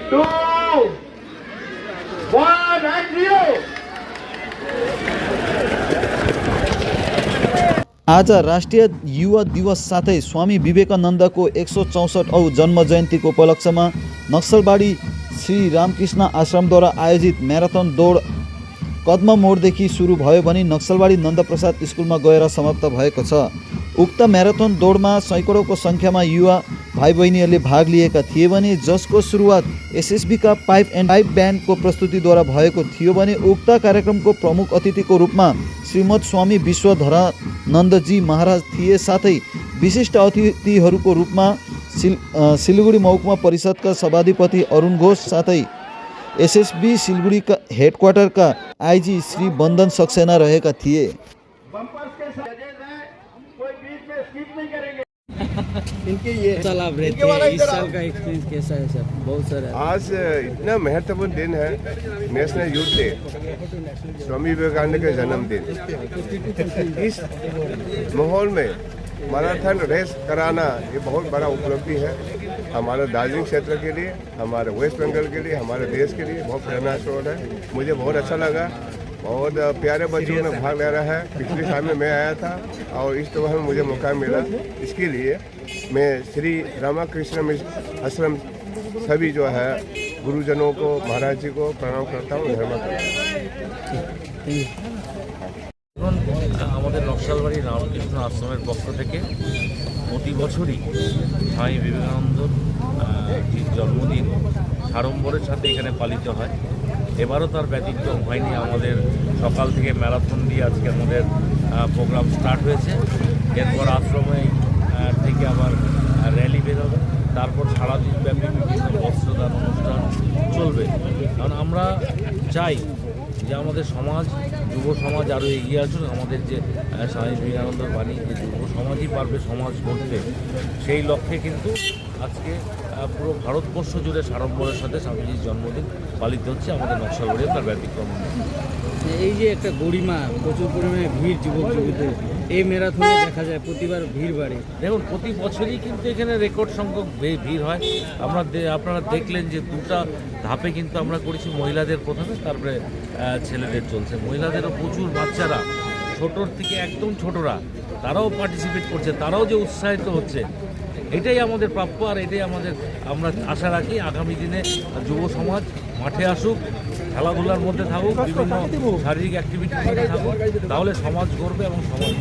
2, 1 and 0. आज राष्ट्रिय युवा दिवस साथै स्वामी विवेकानन्दको 164औं जन्म जयन्तीको उपलक्ष्यमा नक्सलबाडी श्री रामकृष्ण आश्रमद्वारा आयोजित म्याराथन दौड कदम मोडदेखि सुरु भयो भने नक्सलबाडी नन्दप्रसाद स्कुलमा गएर समाप्त भएको छ। उक्त म्याराथन दौडमा सैकडौँको सङ्ख्यामा युवा भाइ बहिनीहरूले भाग लिएका थिए भने जसको सुरुवात एसएसबीका पाइप एन्ड पाइप ब्यान्डको प्रस्तुतिद्वारा भएको थियो भने उक्त कार्यक्रमको प्रमुख अतिथिको रूपमा श्रीमद् स्वामी विश्वधरानन्दजी महाराज थिए। साथै विशिष्ट अतिथिहरूको रूपमा सिलगढी महकुमा परिषदका सभाधिपति अरुण घोष साथै एसएसबी सिलगढीका हेडक्वार्टरका आइजी श्री बन्दन सक्सेना रहेका थिए। इनके ये साल आप रहते हैं, इस साल का एक्सपीरियंस कैसा है सर? बहुत सारा आज इतना महत्वपूर्ण दिन है, national youth day, Swami Vivekananda का जन्मदिन। इस माहौल में मैराथन रेस कराना ये बहुत बड़ा उपलब्धि है हमारे दार्जिलिंग क्षेत्र के लिए, हमारे वेस्ट बंगाल के लिए, हमारे देश के लिए बहुत प्रेरणास्रोत है। मुझे बहुत अच्छा लगा, बहुत प्यारे बच्चों में भाग ले रहा है। पिछले साल में मैं आया था और इस दफा में मुझे मौका मिला। इसके लिए मैं श्री रामकृष्ण आश्रम सभी जो है गुरुजनों को, महाराज जी को प्रणाम करता हूँ, धन्यवाद करता हूँ। আমাদের নকশালবাড়ি রামকৃষ্ণ আশ্রমের পক্ষ থেকে প্রতি বছরই স্বামী বিবেকানন্দর জন্মদিন সাড়ম্বরের সাথে এখানে পালিত হয়। এবারও তার ব্যতিক্রম হয়নি। আমাদের সকাল থেকে ম্যারাথন দিয়ে আজকে আমাদের প্রোগ্রাম স্টার্ট হয়েছে। এরপর আশ্রমে থেকে আবার র্যালি বেরোবে, তারপর সারাদিন ব্যাপী বিভিন্ন বস্ত্রদান অনুষ্ঠান চলবে। কারণ আমরা চাই যে আমাদের সমাজ, যুব সমাজ আরও এগিয়ে আসুক। আমাদের যে স্বামী বিবেকানন্দর বাণী যে যুব সমাজই পারবে সমাজ গড়তে, সেই লক্ষ্যে কিন্তু আজকে পুরো ভারতবর্ষ জুড়ে সাড়ম্বরের সাথে স্বামীজির জন্মদিন পালিত হচ্ছে। আমাদের নকশালবাড়িও তার ব্যতিক্রম। এই যে একটা গরিমা, প্রচুর পরিমাণে ভিড় যুবক যুবতীদের এই ম্যারাথনে দেখা যায়, প্রতিবার ভিড় বাড়ে। দেখুন, প্রতি বছরই কিন্তু এখানে রেকর্ড সংখ্যক ভিড় হয়। আপনারা দেখলেন যে দুটা ধাপে কিন্তু আমরা করেছি, মহিলাদের প্রথমে, তারপরে ছেলেদের চলছে। মহিলাদেরও প্রচুর বাচ্চারা, ছোটোর থেকে একদম ছোটরা, তারাও পার্টিসিপেট করছে, তারাও যে উৎসাহিত হচ্ছে, এটাই আমাদের প্রাপ্য। আর এটাই আমরা আশা রাখি আগামী দিনে যুব সমাজ মাঠে আসুক, খেলাধুলার মধ্যে থাকুক, বিভিন্ন শারীরিক অ্যাক্টিভিটির মধ্যে থাকুক, তাহলে সমাজ গড়বে এবং সমাজ